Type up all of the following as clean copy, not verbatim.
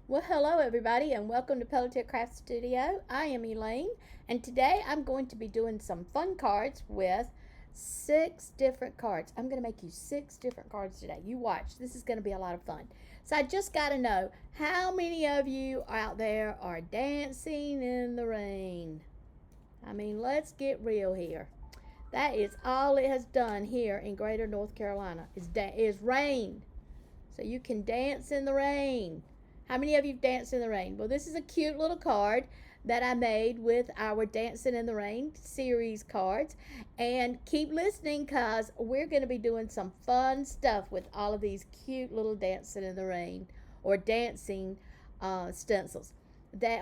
Well, hello everybody, and welcome to Pelletier Craft Studio. I am Elaine, and today I'm going to be doing some fun cards with 6 different cards. I'm going to make you 6 different cards today. You watch. This is going to be a lot of fun. So I just got to know, how many of you out there are dancing in the rain? I mean, let's get real here. That is all it has done here in Greater North Carolina is rain. So you can dance in the rain. How many of you danced in the rain? Well, this is a cute little card that I made with our Dancing in the Rain series cards. And keep listening, because we're going to be doing some fun stuff with all of these cute little Dancing in the Rain or dancing stencils. They're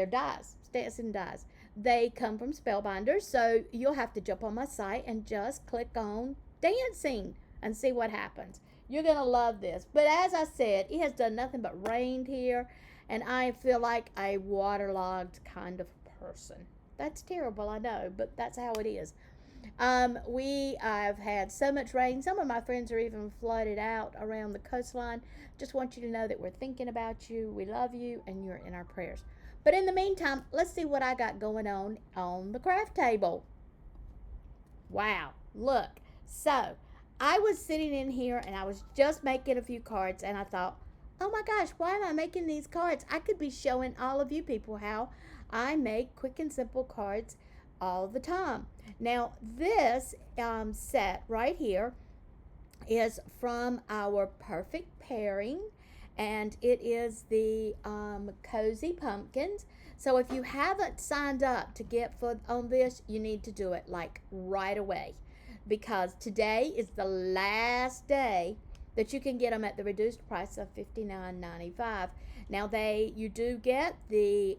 dies, dancing dies. They come from Spellbinders, so you'll have to jump on my site and just click on dancing and see what happens. You're going to love this. But as I said, it has done nothing but rained here, and I feel like a waterlogged kind of person. That's terrible, I know, but that's how it is. I've had so much rain. Some of my friends are even flooded out around the coastline. Just want you to know that we're thinking about you. We love you, and you're in our prayers. But in the meantime, let's see what I got going on the craft table. Wow, look. So, I was sitting in here and I was just making a few cards, and I thought, oh my gosh, why am I making these cards? I could be showing all of you people how I make quick and simple cards all the time. Now, this set right here is from our perfect pairing, and it is the cozy pumpkins. So if you haven't signed up to get on this, you need to do it like right away, because today is the last day that you can get them at the reduced price of $59.95. Now you do get the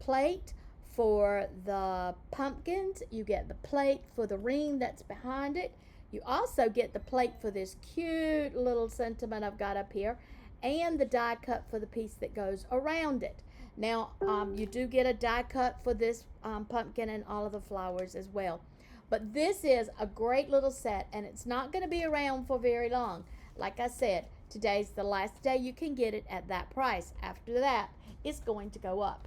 plate for the pumpkins. You get the plate for the ring that's behind it. You also get the plate for this cute little sentiment I've got up here, and the die cut for the piece that goes around it. Now, you do get a die cut for this pumpkin and all of the flowers as well. But this is a great little set, and it's not going to be around for very long. Like I said, today's the last day you can get it at that price. After that, it's going to go up.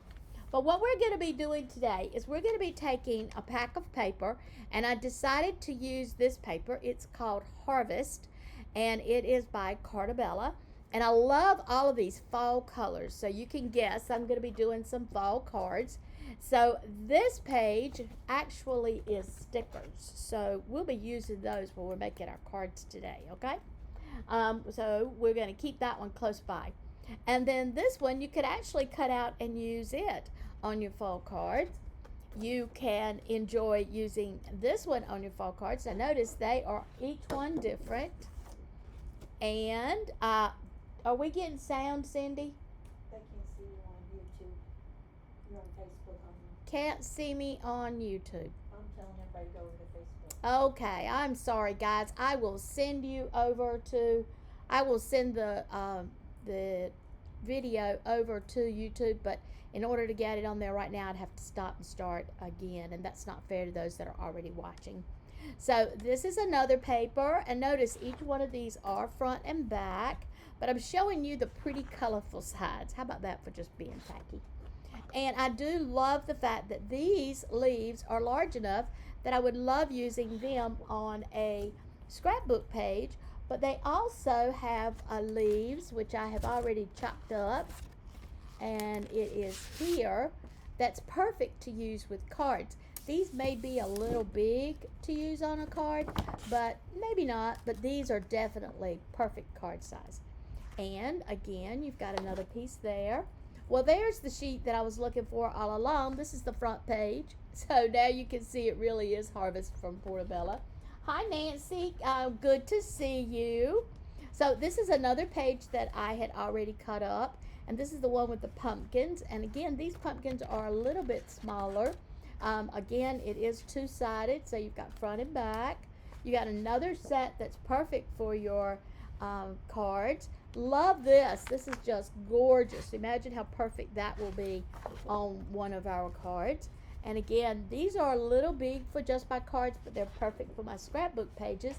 But what we're going to be doing today is we're going to be taking a pack of paper, and I decided to use this paper. It's called Harvest, and it is by Carta Bella. And I love all of these fall colors, so you can guess I'm going to be doing some fall cards. So this page actually is stickers, so we'll be using those when we're making our cards today, okay? So we're going to keep that one close by. And then this one, you could actually cut out and use it on your fall cards. You can enjoy using this one on your fall cards. Now notice they are each one different. And are we getting sound, Cindy? They can see you on YouTube. You're on Facebook. Can't see me on YouTube. I'm telling everybody to go over to Facebook. Okay, I'm sorry, guys. I will send the video over to YouTube, but in order to get it on there right now, I'd have to stop and start again, and that's not fair to those that are already watching. So this is another paper, and notice each one of these are front and back, but I'm showing you the pretty colorful sides. How about that for just being tacky? And I do love the fact that these leaves are large enough that I would love using them on a scrapbook page, but they also have leaves, which I have already chopped up, and it is here. That's perfect to use with cards. These may be a little big to use on a card, but maybe not, but these are definitely perfect card size. And again, you've got another piece there. Well, there's the sheet that I was looking for all along. This is the front page. So now you can see it really is Harvest from Portobello. Hi, Nancy. Good to see you. So this is another page that I had already cut up. And this is the one with the pumpkins. And again, these pumpkins are a little bit smaller. Again, it is two-sided. So you've got front and back. You got another set that's perfect for your cards. Love this. This is just gorgeous. Imagine how perfect that will be on one of our cards. And again, these are a little big for just my cards, but they're perfect for my scrapbook pages.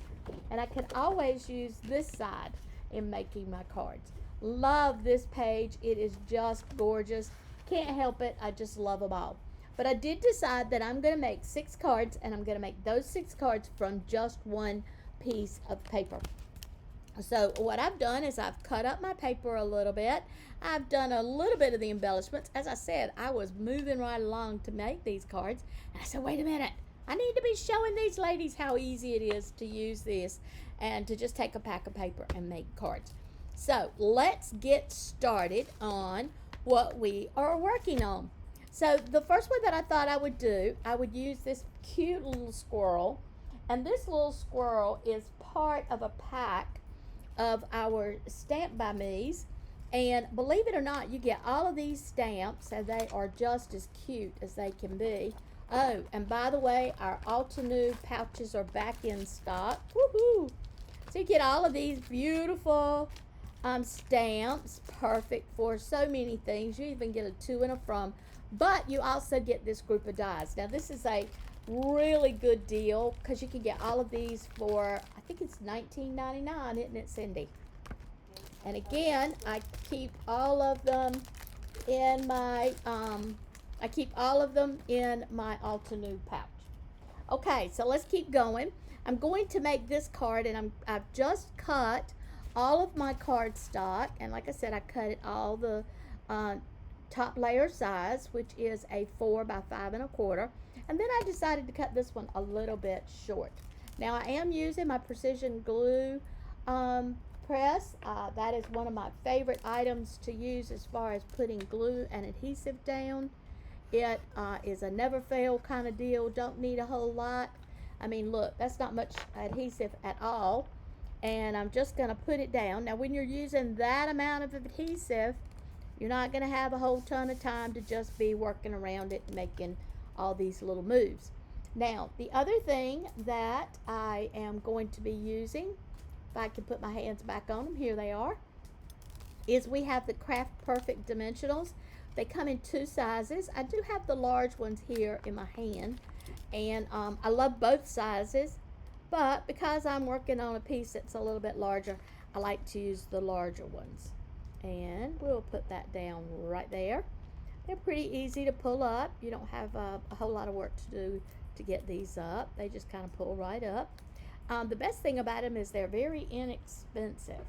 And I can always use this side in making my cards. Love this page. It is just gorgeous. Can't help it. I just love them all. But I did decide that I'm going to make 6 cards, and I'm going to make those 6 cards from just one piece of paper. So what I've done is I've cut up my paper a little bit. I've done a little bit of the embellishments. As I said, I was moving right along to make these cards. And I said, wait a minute. I need to be showing these ladies how easy it is to use this and to just take a pack of paper and make cards. So let's get started on what we are working on. So the first one that I thought I would do, I would use this cute little squirrel. And this little squirrel is part of a pack of our Stamp by Me's. And believe it or not, you get all of these stamps, and they are just as cute as they can be. Oh, and by the way, our Altenew pouches are back in stock. Woohoo! So you get all of these beautiful stamps, perfect for so many things. You even get a to and a from, but you also get this group of dies. Now this is a really good deal because you can get all of these for, I think it's $19.99, isn't it, Cindy? And again, I keep all of them in my Altenew pouch. Okay, so let's keep going. I'm going to make this card, and I've just cut all of my cardstock, and like I said, I cut it all the top layer size, which is a 4 by 5 1/4. And then I decided to cut this one a little bit short. Now I am using my precision glue press. That is one of my favorite items to use as far as putting glue and adhesive down. It is a never fail kind of deal. Don't need a whole lot. I mean, look, that's not much adhesive at all. And I'm just going to put it down. Now, when you're using that amount of adhesive, you're not going to have a whole ton of time to just be working around it and making all these little moves. Now, the other thing that I am going to be using, if I can put my hands back on them, here they are, is we have the Craft Perfect Dimensionals. They come in 2 sizes. I do have the large ones here in my hand, and I love both sizes, but because I'm working on a piece that's a little bit larger, I like to use the larger ones. And we'll put that down right there. They're pretty easy to pull up. You don't have a whole lot of work to do to get these up. They just kind of pull right up. The best thing about them is they're very inexpensive.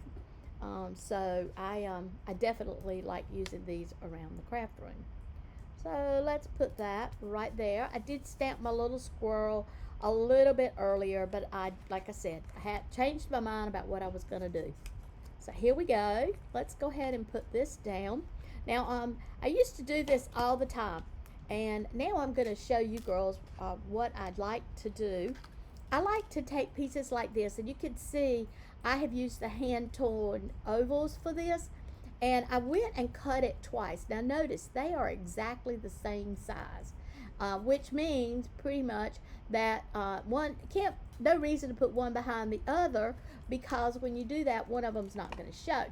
So I definitely like using these around the craft room. So let's put that right there. I did stamp my little squirrel a little bit earlier, but like I said, I had changed my mind about what I was going to do. So here we go. Let's go ahead and put this down. Now, I used to do this all the time, and now I'm going to show you girls what I'd like to do. I like to take pieces like this, and you can see I have used the hand-torn ovals for this, and I went and cut it twice. Now notice, they are exactly the same size, which means pretty much that no reason to put one behind the other, because when you do that, one of them's not going to show.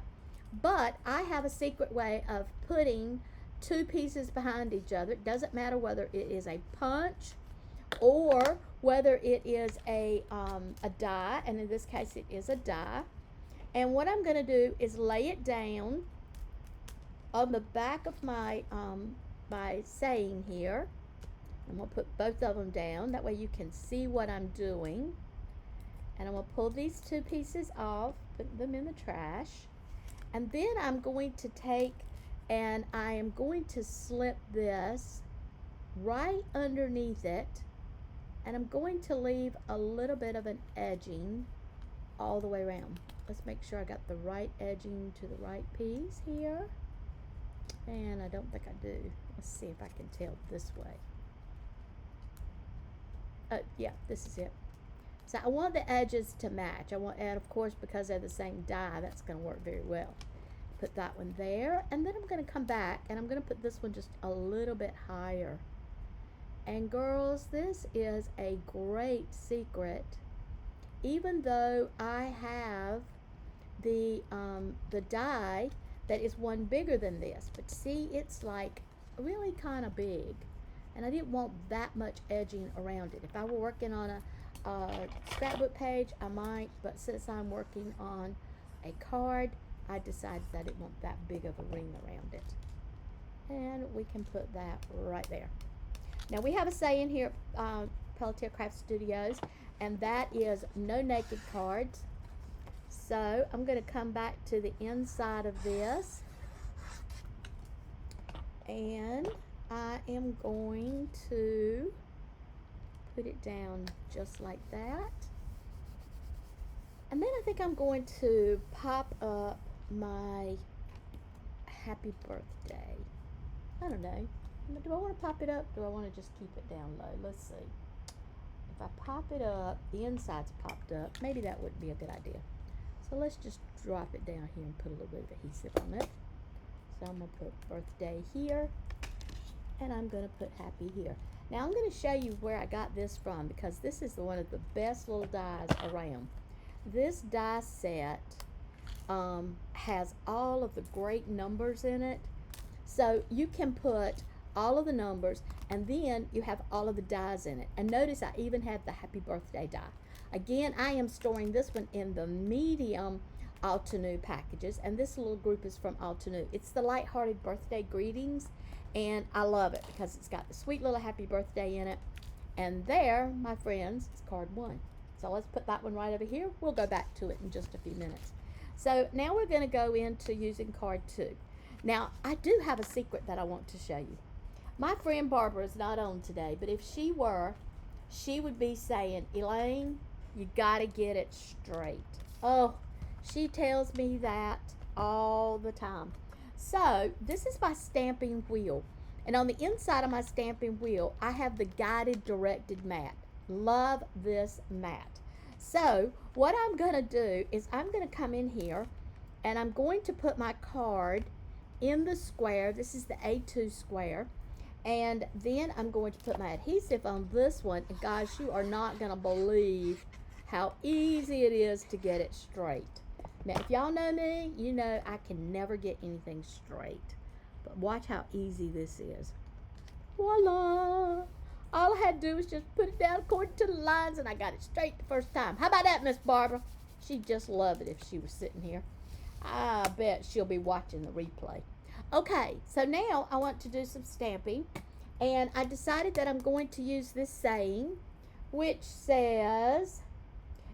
But I have a secret way of putting 2 pieces behind each other. It doesn't matter whether it is a punch or whether it is a die, and in this case it is a die. And what I'm going to do is lay it down on the back of my saying here. I'm going to put both of them down. That way you can see what I'm doing. And I'm going to pull these 2 pieces off, put them in the trash. And then I'm going to take and I am going to slip this right underneath it. And I'm going to leave a little bit of an edging all the way around. Let's make sure I got the right edging to the right piece here. And I don't think I do. Let's see if I can tell this way. Yeah, this is it. So I want the edges to match. And of course, because they're the same die, that's going to work very well. Put that one there, and then I'm going to come back and I'm going to put this one just a little bit higher. And girls, this is a great secret. Even though I have the die that is one bigger than this, but see, it's like really kind of big, and I didn't want that much edging around it. If I were working on a scrapbook page, I might, but since I'm working on a card, I decided that I didn't want that big of a ring around it. And we can put that right there. Now we have a saying here at Pelletier Craft Studios, and that is no naked cards. So I'm going to come back to the inside of this, and I am going to put it down just like that. And then I think I'm going to pop up my happy birthday. I don't know. Do I want to pop it up? Do I want to just keep it down low? Let's see. If I pop it up, the inside's popped up. Maybe that wouldn't be a good idea. So let's just drop it down here and put a little bit of adhesive on it. So I'm going to put birthday here, and I'm going to put happy here. Now I'm going to show you where I got this from, because this is one of the best little dies around. This die set has all of the great numbers in it. So you can put all of the numbers, and then you have all of the dies in it. And notice I even have the happy birthday die. Again, I am storing this one in the medium Altenew packages, and this little group is from Altenew. It's the lighthearted birthday greetings, and I love it because it's got the sweet little happy birthday in it. And there, my friends, is card 1. So let's put that one right over here. We'll go back to it in just a few minutes. So now we're going to go into using card 2. Now, I do have a secret that I want to show you. My friend Barbara is not on today, but if she were, she would be saying, Elaine, you got to get it straight. Oh, she tells me that all the time. So this is my stamping wheel. And on the inside of my stamping wheel, I have the guided directed mat. Love this mat. So what I'm going to do is I'm going to come in here, and I'm going to put my card in the square. This is the A2 square. And then I'm going to put my adhesive on this one. And guys, you are not going to believe how easy it is to get it straight. Now, if y'all know me, you know I can never get anything straight. But watch how easy this is. Voila! All I had to do was just put it down according to the lines, and I got it straight the first time. How about that, Miss Barbara? She'd just love it if she was sitting here. I bet she'll be watching the replay. Okay, so now I want to do some stamping, and I decided that I'm going to use this saying, which says,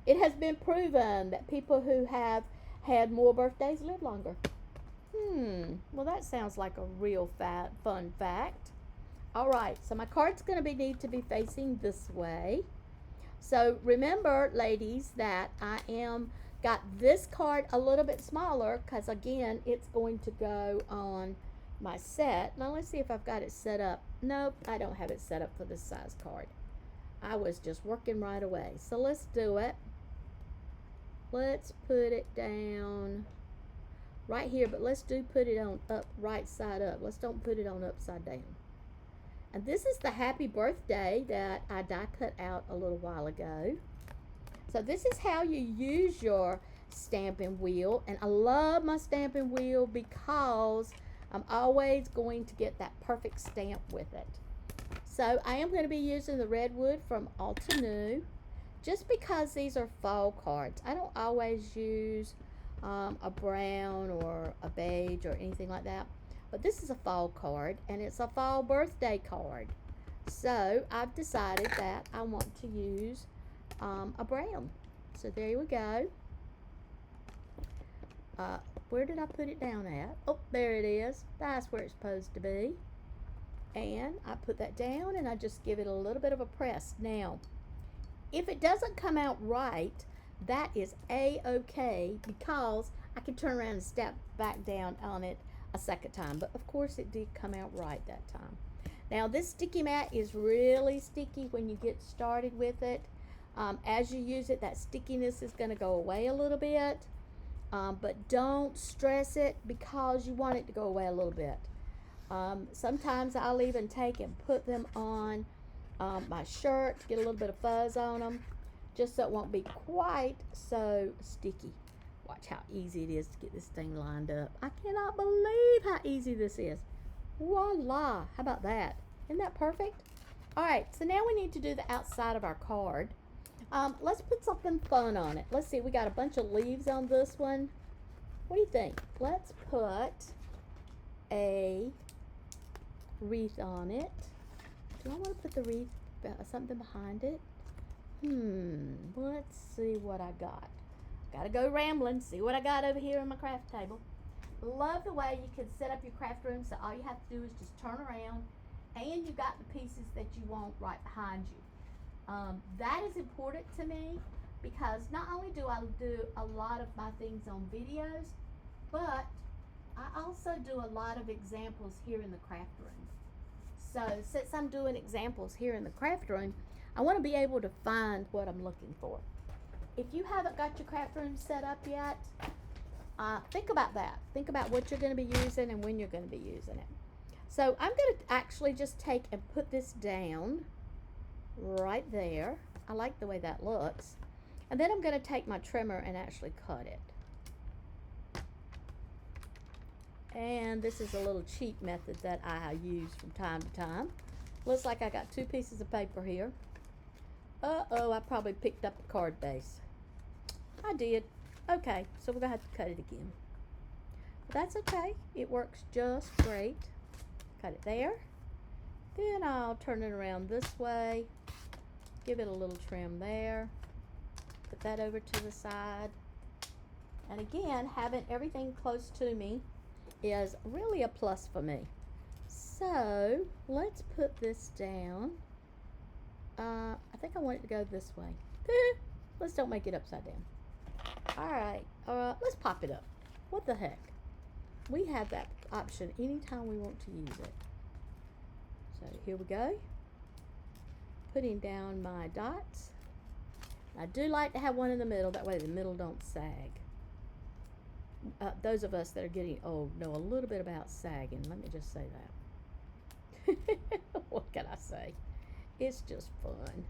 it has been proven that people who have had more birthdays live longer. Well, that sounds like a real fun fact. All right, so my card's going to need to be facing this way. So remember, ladies, that I am got this card a little bit smaller because, again, it's going to go on my set. Now, let's see if I've got it set up. Nope, I don't have it set up for this size card. I was just working right away. So let's do it. Let's put it down right here, but let's put it on up right side up. Let's don't put it on upside down. And this is the happy birthday that I die cut out a little while ago. So this is how you use your stamping wheel. And I love my stamping wheel because I'm always going to get that perfect stamp with it. So I am going to be using the redwood from Altenew, just because these are fall cards. I don't always use a brown or a beige or anything like that. But this is a fall card, and it's a fall birthday card. So I've decided that I want to use a brown. So there we go. Where did I put it down at? Oh, there it is. That's where it's supposed to be. And I put that down, and I just give it a little bit of a press. Now, if it doesn't come out right, that is A-okay, because I can turn around and step back down on it a second time. But of course it did come out right that time. Now this sticky mat is really sticky when you get started with it. As you use it, that stickiness is going to go away a little bit, but don't stress it because you want it to go away a little bit. Sometimes I'll even take and put them on my shirt to get a little bit of fuzz on them, just so it won't be quite so sticky. Watch how easy it is to get this thing lined up. I cannot believe how easy this is. Voila! How about that? Isn't that perfect? All right, so now we need to do the outside of our card. Let's put something fun on it. Let's see, we got a bunch of leaves on this one. What do you think? Let's put a wreath on it. Do I want to put the wreath, something behind it? Let's see what I got. Gotta go rambling, see what I got over here on my craft table. Love the way you can set up your craft room so all you have to do is just turn around and you got the pieces that you want right behind you. That is important to me because not only do I do a lot of my things on videos, but I also do a lot of examples here in the craft room. So since I'm doing examples here in the craft room, I want to be able to find what I'm looking for. If you haven't got your craft room set up yet, think about that. Think about what you're going to be using and when you're going to be using it. So I'm going to actually just take and put this down right there. I like the way that looks. And then I'm going to take my trimmer and actually cut it. And this is a little cheat method that I use from time to time. Looks like I got 2 pieces of paper here. Uh-oh, I probably picked up the card base. I did. Okay, so we're going to have to cut it again. But that's okay. It works just great. Cut it there. Then I'll turn it around this way. Give it a little trim there. Put that over to the side. And again, having everything close to me is really a plus for me. So let's put this down. I think I want it to go this way. Let's don't make it upside down. Alright, let's pop it up. What the heck? We have that option anytime we want to use it. So here we go. Putting down my dots. I do like to have one in the middle, that way the middle don't sag. Those of us that are getting old know a little bit about sagging. Let me just say that. What can I say? It's just fun.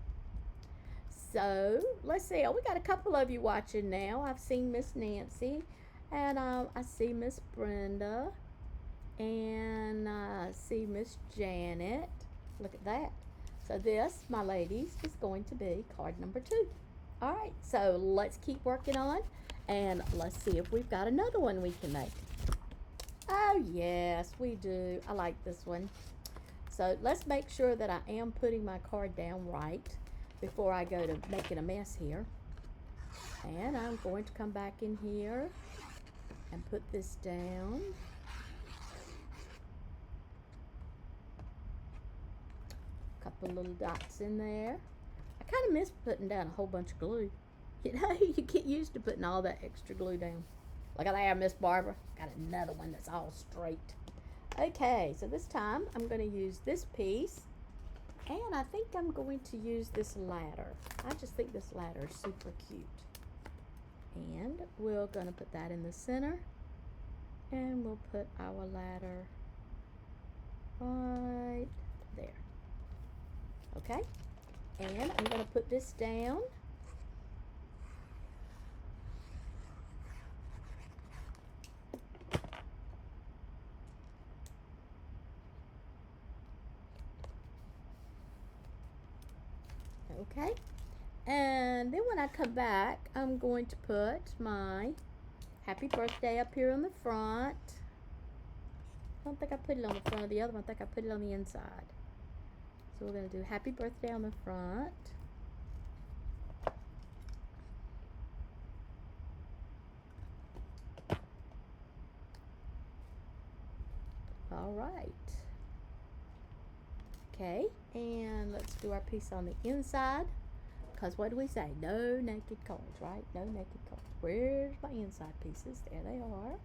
So, let's see. Oh, we got a couple of you watching now. I've seen Miss Nancy, and I see Miss Brenda, and I see Miss Janet. Look at that. So this, my ladies, is going to be card number 2. All right, so let's keep working on, and let's see if we've got another one we can make. Oh, yes, we do. I like this one. So let's make sure that I am putting my card down right before I go to making a mess here. And I'm going to come back in here and put this down. Couple little dots in there. I kind of miss putting down a whole bunch of glue. You know, you get used to putting all that extra glue down. Look at there, Miss Barbara. Got another one that's all straight. Okay, so this time I'm going to use this piece, and I think I'm going to use this ladder. I just think this ladder is super cute. And we're going to put that in the center, and we'll put our ladder right there. Okay, and I'm going to put this down. Okay, and then when I come back, I'm going to put my happy birthday up here on the front. I don't think I put it on the front of the other one. I think I put it on the inside. So we're going to do happy birthday on the front. All right. Okay, and let's do our piece on the inside. Because what do we say? No naked cards, right? No naked cards. Where's my inside pieces? There they are.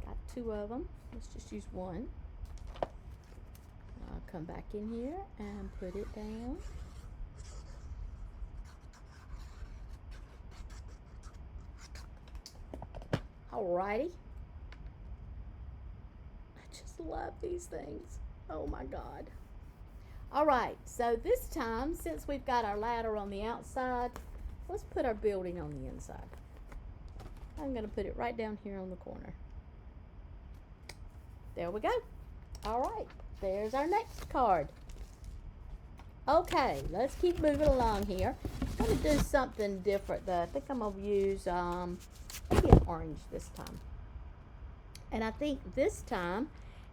Got 2 of them. Let's just use one. I'll come back in here and put it down. Alrighty. I just love these things. Oh my God. Alright, so this time, since we've got our ladder on the outside, let's put our building on the inside. I'm going to put it right down here on the corner. There we go. Alright, there's our next card. Okay, let's keep moving along here. I'm going to do something different though. I think I'm going to use maybe an orange this time. And I think this time,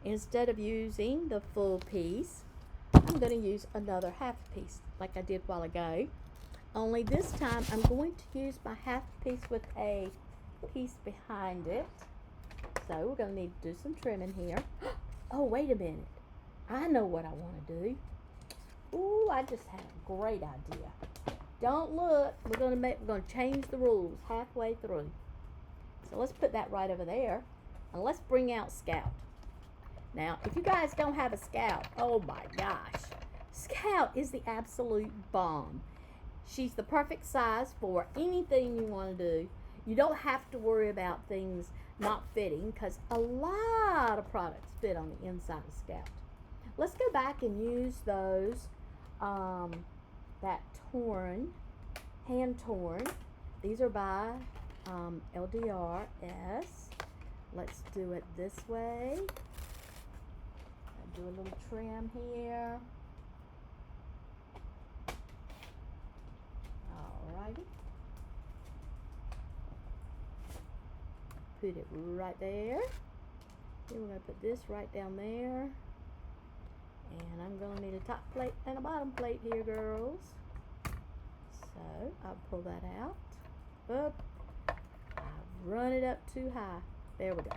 instead of using the full piece, I'm going to use another half piece like I did a while ago. Only this time I'm going to use my half piece with a piece behind it. So we're going to need to do some trimming here. Oh, wait a minute. I know what I want to do. Ooh, I just had a great idea. Don't look. We're going to change the rules halfway through. So let's put that right over there. And let's bring out Scout. Now, if you guys don't have a Scout, oh my gosh. Scout is the absolute bomb. She's the perfect size for anything you want to do. You don't have to worry about things not fitting because a lot of products fit on the inside of Scout. Let's go back and use those, that hand torn. These are by LDRS. Let's do it this way. I'll do a little trim here. Alrighty. Put it right there. Then we're going to put this right down there. And I'm going to need a top plate and a bottom plate here, girls. So I'll pull that out. Up. I've run it up too high. There we go.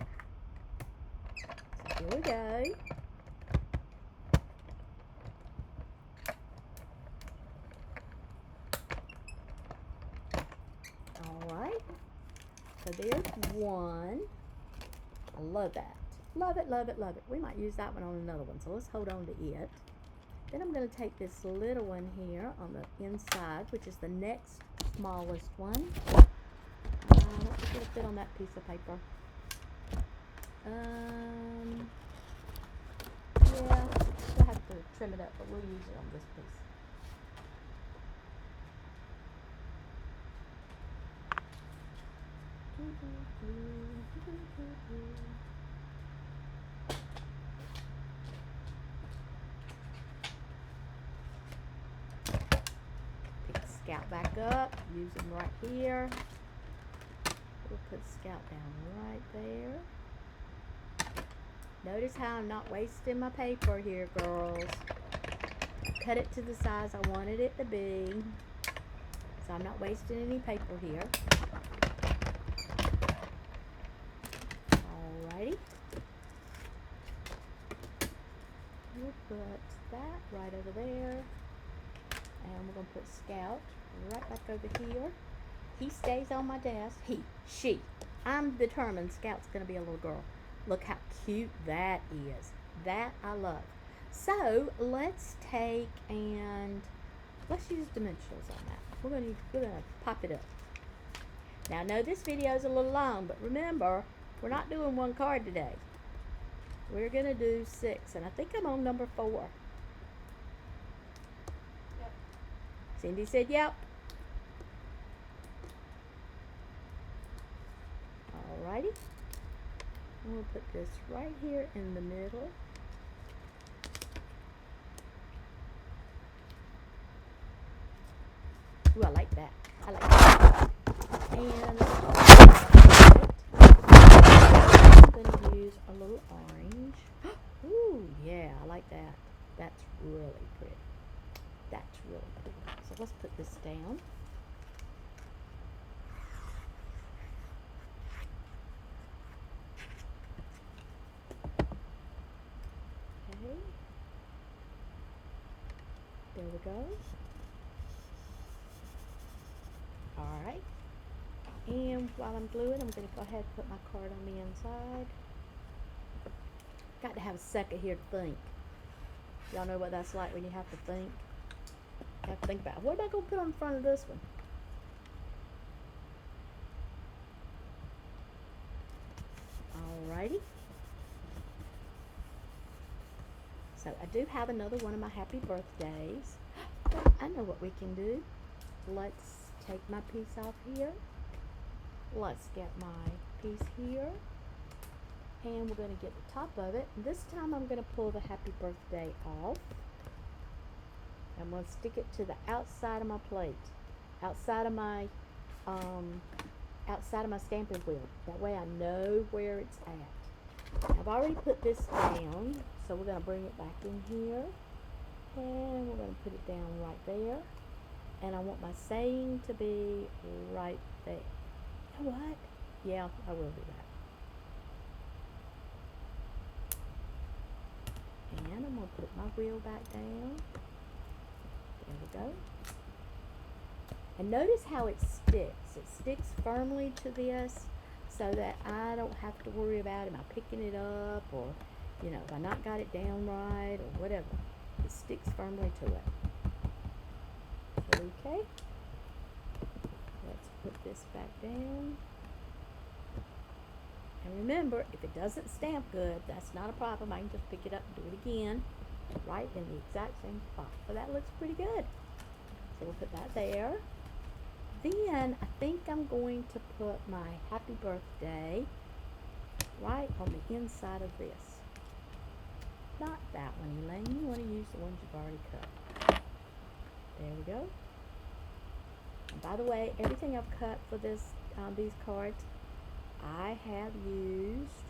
So here we go. Alright. So there's one. I love that. Love it, love it, love it. We might use that one on another one. So let's hold on to it. Then I'm going to take this little one here on the inside, which is the next smallest one. I don't think it'll fit on that piece of paper. Yeah, we'll have to trim it up, but we'll use it on this piece. Pick Scout back up, use them right here. We'll put Scout down right there. Notice how I'm not wasting my paper here, girls. Cut it to the size I wanted it to be. So I'm not wasting any paper here. Alrighty. We'll put that right over there. And we're going to put Scout right back over here. He stays on my desk. She. I'm determined Scout's going to be a little girl. Look how cute that is. That I love. So let's take and let's use dimensionals on that. We're gonna pop it up. Now I know this video is a little long, but remember, we're not doing one card today. We're gonna do 6, and I think I'm on number 4. Yep. Cindy said yep. Alrighty. We'll put this right here in the middle. Ooh, I like that. I like that. And I'm going to use a little orange. Ooh, yeah, I like that. That's really pretty. That's really pretty. So let's put this down. Okay. There we go. Alright. And while I'm gluing, I'm going to go ahead and put my card on the inside. Got to have a second here to think. Y'all know what that's like when you have to think. You have to think about, what am I going to put on the front of this one? Alrighty. So I do have another one of my happy birthdays. I know what we can do. Let's take my piece off here. Let's get my piece here. And we're going to get the top of it. This time I'm going to pull the happy birthday off. I'm going to stick it to the outside of my plate. Outside outside of my stamping wheel. That way I know where it's at. I've already put this down, so we're going to bring it back in here. And we're going to put it down right there. And I want my saying to be right there. You know what? Yeah, I will do that. And I'm going to put my wheel back down. There we go. And notice how it sticks. It sticks firmly to this so that I don't have to worry about am I picking it up or, you know, if I not got it down right or whatever. It sticks firmly to it. Okay. Let's put this back down. And remember, if it doesn't stamp good, that's not a problem. I can just pick it up and do it again, right in the exact same spot. So that looks pretty good. So we'll put that there. Then I think I'm going to put my happy birthday right on the inside of this. Not that one, Elaine. You want to use the ones you've already cut. There we go. And by the way, everything I've cut for this these cards, I have used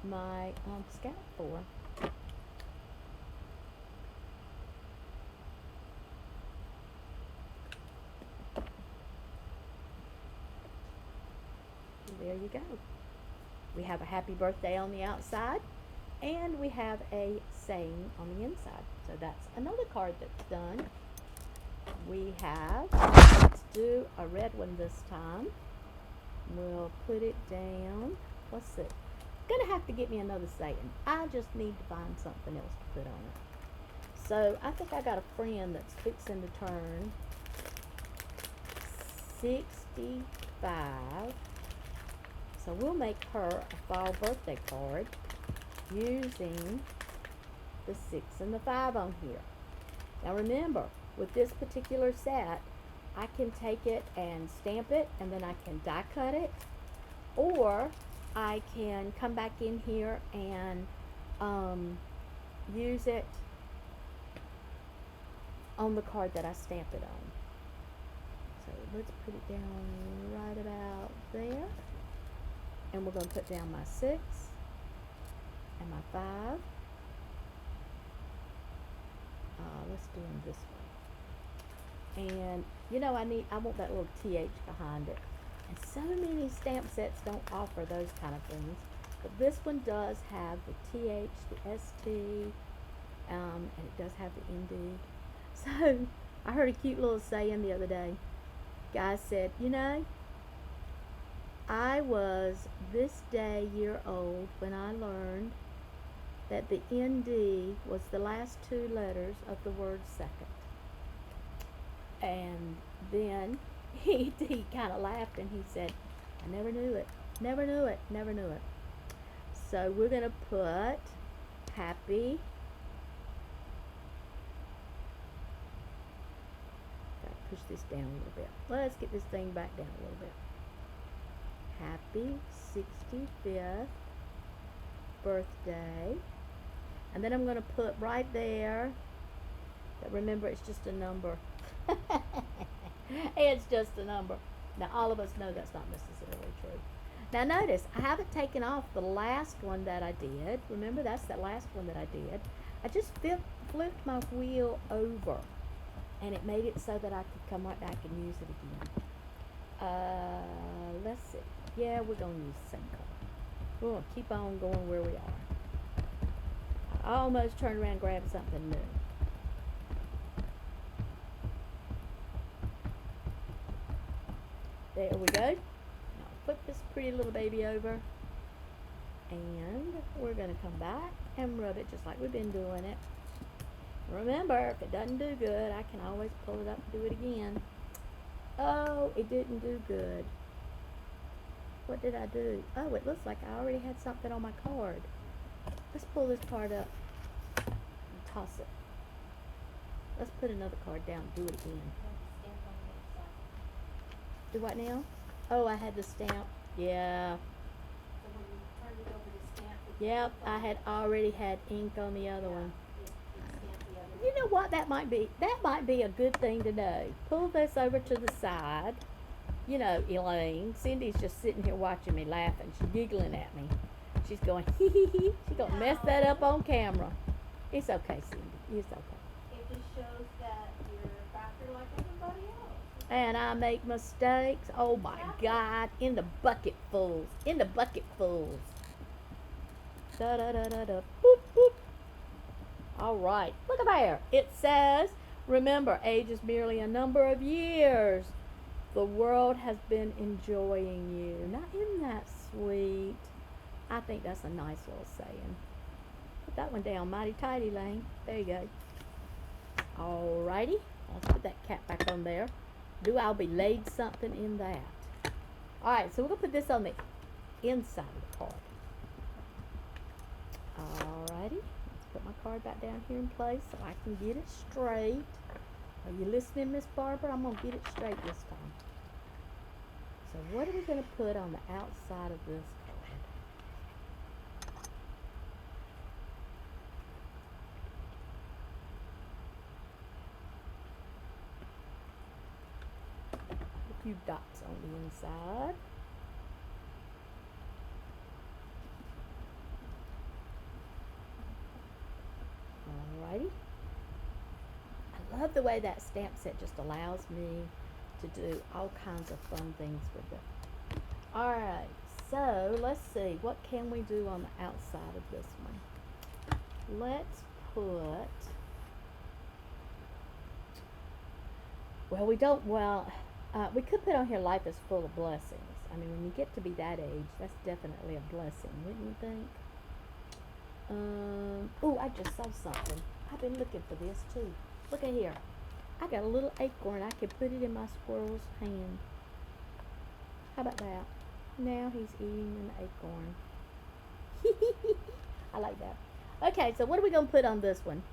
my scalp for. There you go. We have a happy birthday on the outside, and we have a saying on the inside. So that's another card that's done. We have, let's do a red one this time. We'll put it down. Let's see. Gonna have to get me another saying. I just need to find something else to put on it. So I think I got a friend that's fixing to turn 65. So we'll make her a fall birthday card using the 6 and the 5 on here. Now remember, with this particular set, I can take it and stamp it, and then I can die cut it, or I can come back in here and use it on the card that I stamp it on. So let's put it down right about there. And we're going to put down my 6 and my 5. Let's do them this way. And you know, I want that little TH behind it. And so many stamp sets don't offer those kind of things. But this one does have the TH, the ST, and it does have the ND. So I heard a cute little saying the other day. Guy said, you know, I was this day year old when I learned that the ND was the last 2 letters of the word second. And then he kind of laughed and he said, I never knew it, never knew it, never knew it. So we're going to put happy. Gotta push this down a little bit. Let's get this thing back down a little bit. Happy 65th birthday. And then I'm going to put right there, that remember it's just a number. It's just a number. Now all of us know that's not necessarily true. Now notice, I haven't taken off the last one that I did. Remember, that's the last one that I did. I just flipped my wheel over, and it made it so that I could come right back and use it again. Let's see. Yeah, we're going to use the same color. We're going to keep on going where we are. I almost turned around and grabbed something new. There we go. Now flip this pretty little baby over. And we're going to come back and rub it just like we've been doing it. Remember, if it doesn't do good, I can always pull it up and do it again. Oh, it didn't do good. What did I do? Oh, it looks like I already had something on my card. Let's pull this card up and toss it. Let's put another card down and do it again. Do what now? Oh, I had the stamp. Yeah. So when you turn it over to stamp it. Yep, I had already had ink on the other one. Stamp the other You know what that might be? That might be a good thing to know. Pull this over to the side. You know, Elaine, Cindy's just sitting here watching me laughing. She's giggling at me. She's going, hee hee hee. She's going to mess that up on camera. It's okay, Cindy. It's okay. It just shows that you're a factor like everybody else. And I make mistakes. Oh my God. In the bucketfuls. In the bucketfuls. Da da da da da. Boop boop. All right. Look at there. It says, remember, age is merely a number of years. The world has been enjoying you. Now, isn't that sweet? I think that's a nice little saying. Put that one down mighty tidy, Lane. There you go. Alrighty. Let's put that cap back on there. I'll be laid something in that. Alright, so we're going to put this on the inside of the card. Alrighty. Let's put my card back down here in place so I can get it straight. Are you listening, Miss Barbara? I'm going to get it straight this time. So what are we going to put on the outside of this card? A few dots on the inside. Alrighty. I love the way that stamp set just allows me to do all kinds of fun things with it. Alright, so let's see. What can we do on the outside of this one? Let's put... we could put on here life is full of blessings. I mean, when you get to be that age, that's definitely a blessing, wouldn't you think? Oh, I just saw something. I've been looking for this too. Look at here. I got a little acorn. I could put it in my squirrel's hand. How about that? Now he's eating an acorn. I like that. Okay, so what are we going to put on this one?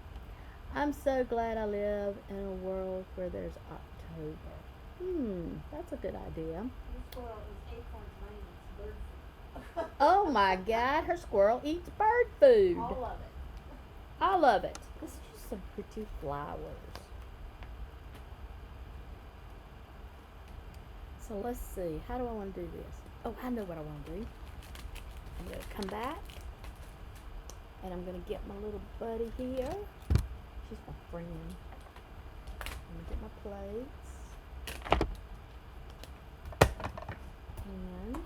I'm so glad I live in a world where there's October. That's a good idea. This squirrel is acorns, mine is bird food. Oh my God, her squirrel eats bird food. All of it. I love it. This is just some pretty flowers. So let's see, how do I want to do this? Oh, I know what I want to do. I'm going to come back, and I'm going to get my little buddy here. She's my friend. I'm going to get my plates. And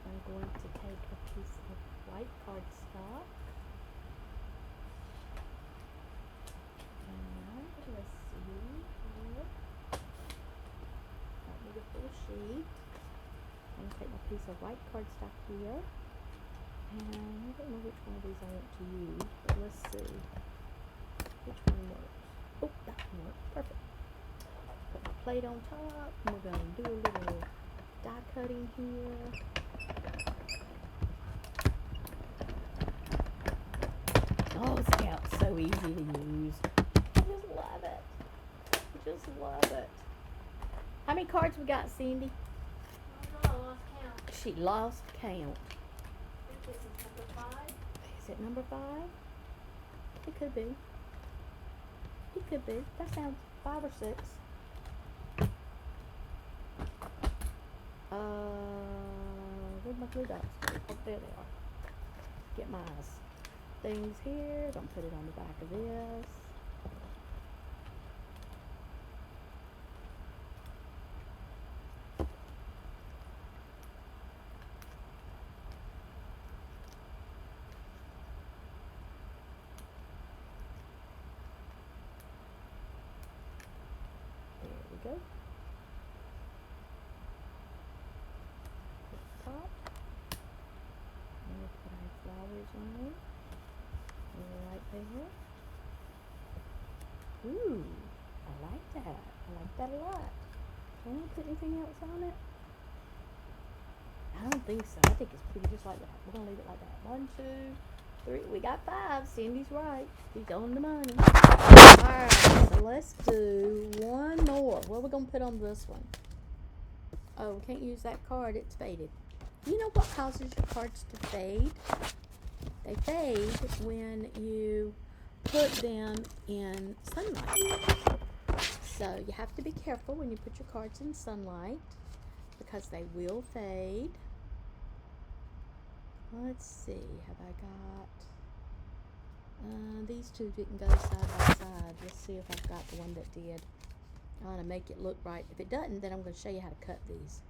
I'm going to take a piece of white cardstock. And let's see here. That will be a full sheet. I'm going to take my piece of white cardstock here. And I don't know which one of these I want to use, but let's see. Which one works? Oh, that one works. Perfect. Put my plate on top. And we're going to do a little die cutting here. Oh, Scout's so easy to use. I just love it. I just love it. How many cards we got, Cindy? I don't know, I lost count. She lost count. I think this is number 5. Is it number 5? It could be. It could be. That sounds 5 or 6. Where'd my glue dots go? Oh, there they are. Get my things here. Don't put it on the back of this. There we go. Top. And we'll put our flowers on right there. Ooh, I like that. I like that a lot. Do I want to put anything else on it? I don't think so. I think it's pretty just like that. We're going to leave it like that. 1, 2, 3. We got 5. Cindy's right. She's on the money. Alright, so let's do one more. What are we going to put on this one? Oh, we can't use that card. It's faded. You know what causes your cards to fade? They fade when you put them in sunlight. So you have to be careful when you put your cards in sunlight because they will fade. Let's see, have I got, these two didn't go side by side. Let's see if I've got the one that did. I want to make it look right. If it doesn't, then I'm going to show you how to cut these.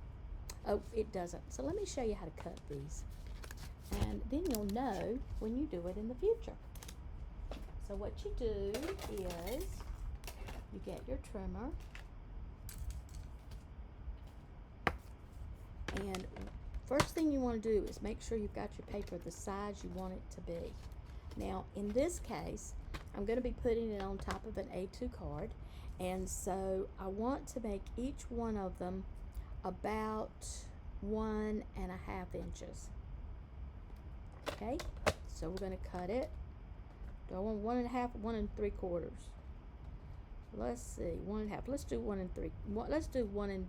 Oh, it doesn't. So let me show you how to cut these. And then you'll know when you do it in the future. So what you do is you get your trimmer. And first thing you want to do is make sure you've got your paper the size you want it to be. Now, in this case, I'm going to be putting it on top of an A2 card. And so I want to make each one of them about 1.5 inches. Okay, so we're going to cut it. Do I want 1.5 or 1 3/4? Let's see, 1.5. Let's do 1 3. Let's do 1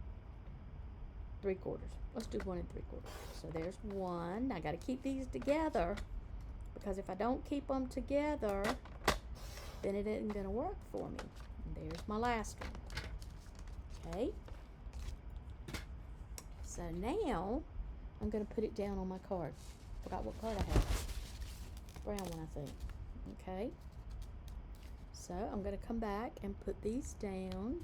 3/4. Let's do 1 3/4. So there's one. I got to keep these together because if I don't keep them together, then it isn't going to work for me. And there's my last one. Okay. So now I'm going to put it down on my card. Forgot what card I have. Brown one, I think. Okay. So I'm going to come back and put these down.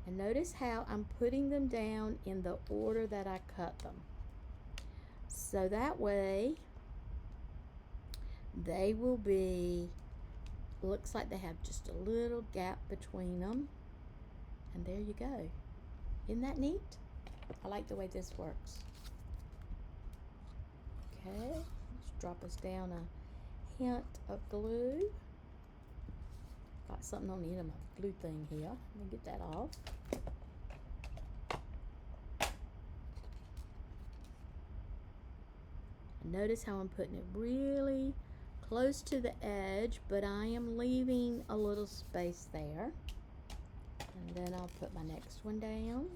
And notice how I'm putting them down in the order that I cut them. So that way they will be, looks like they have just a little gap between them. And there you go. Isn't that neat? I like the way this works. Okay, let's drop us down a hint of glue. Got something on the end of my glue thing here. Let me get that off. Notice how I'm putting it really close to the edge, but I am leaving a little space there. And then I'll put my next one down.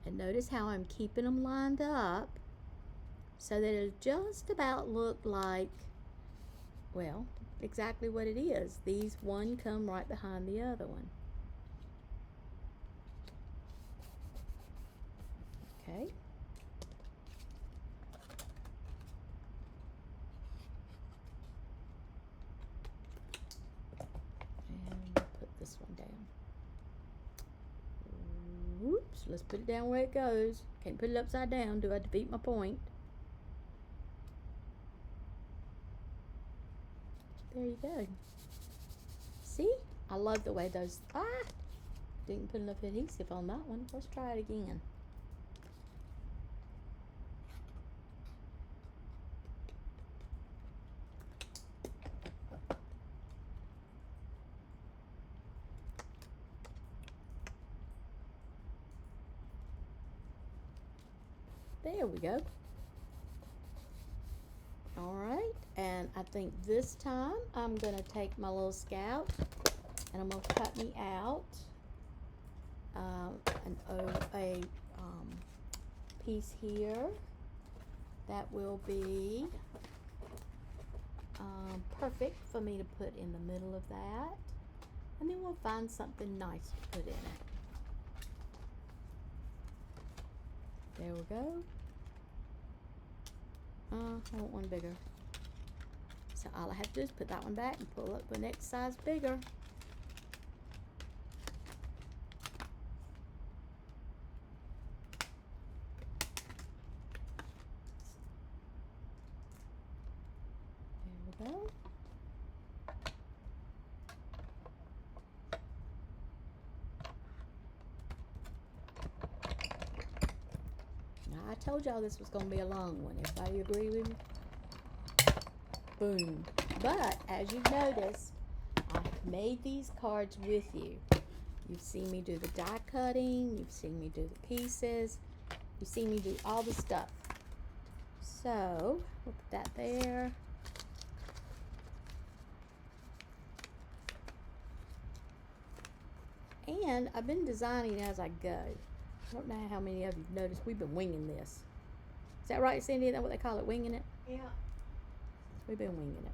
And notice how I'm keeping them lined up so that it'll just about look like, well, exactly what it is. These one come right behind the other one. Okay. And we'll put this one down. Whoops, let's put it down where it goes. Can't put it upside down, do I defeat my point? There you go. See? I love the way those, didn't put enough adhesive on that one. Let's try it again. There we go. All right, and I think this time I'm gonna take my little scout and I'm gonna cut me out a piece here that will be perfect for me to put in the middle of that, and then we'll find something nice to put in it. There we go. I want one bigger. So all I have to do is put that one back and pull up the next size bigger. There we go. I told y'all this was going to be a long one. Everybody agree with me? Boom. But, as you've noticed, I've made these cards with you. You've seen me do the die cutting. You've seen me do the pieces. You've seen me do all the stuff. So, we'll put that there. And I've been designing as I go. I don't know how many of you have noticed we've been winging this. Is that right, Cindy? Is that what they call it? Winging it? Yeah. We've been winging it.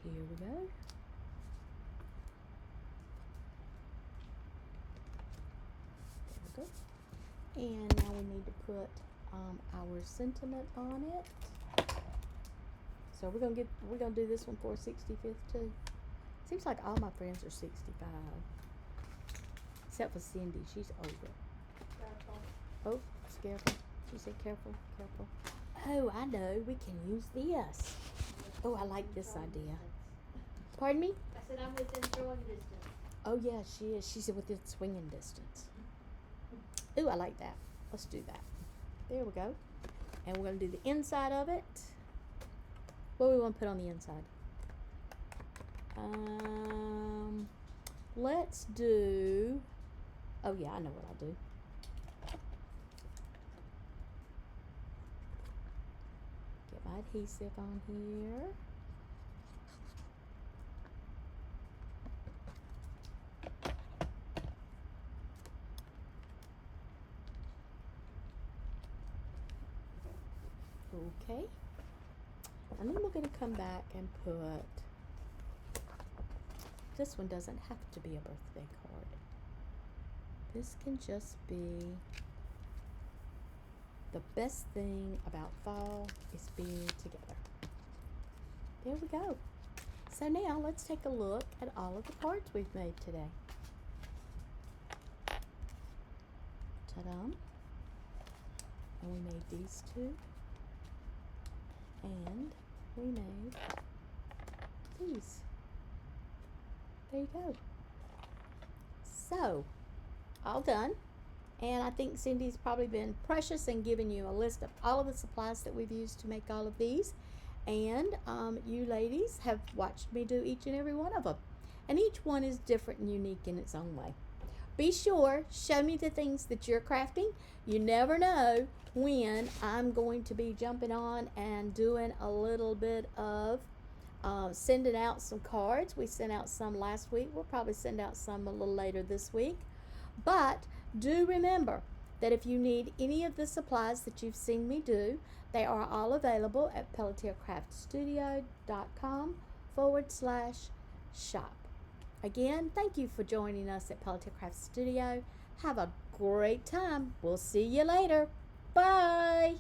Here we go. There we go. And now we need to put our sentiment on it. So we're gonna do this one for 65th too. Seems like all my friends are 65, except for Cindy. She's older. Careful. Oh, it's careful. She said careful, careful. Oh, I know. We can use this. Oh, I like this idea. Pardon me? I said I'm within throwing distance. Oh yeah, she is. She's within swinging distance. Ooh, I like that. Let's do that. There we go. And we're gonna do the inside of it. What do we want to put on the inside? Let's do. Oh yeah, I know what I'll do. Get my adhesive on here. Okay. And then we're going to come back and put, this one doesn't have to be a birthday card. This can just be, the best thing about fall is being together. There we go. So now let's take a look at all of the cards we've made today. Ta-da. And we made these two. And we made these. There you go. So, all done. And I think Cindy's probably been precious in giving you a list of all of the supplies that we've used to make all of these. And you ladies have watched me do each and every one of them. And each one is different and unique in its own way. Be sure, show me the things that you're crafting. You never know when I'm going to be jumping on and doing a little bit of sending out some cards. We sent out some last week. We'll probably send out some a little later this week. But do remember that if you need any of the supplies that you've seen me do, they are all available at PelletierCraftStudio.com/shop. Again, thank you for joining us at Pelletier Craft Studio. Have a great time. We'll see you later. Bye.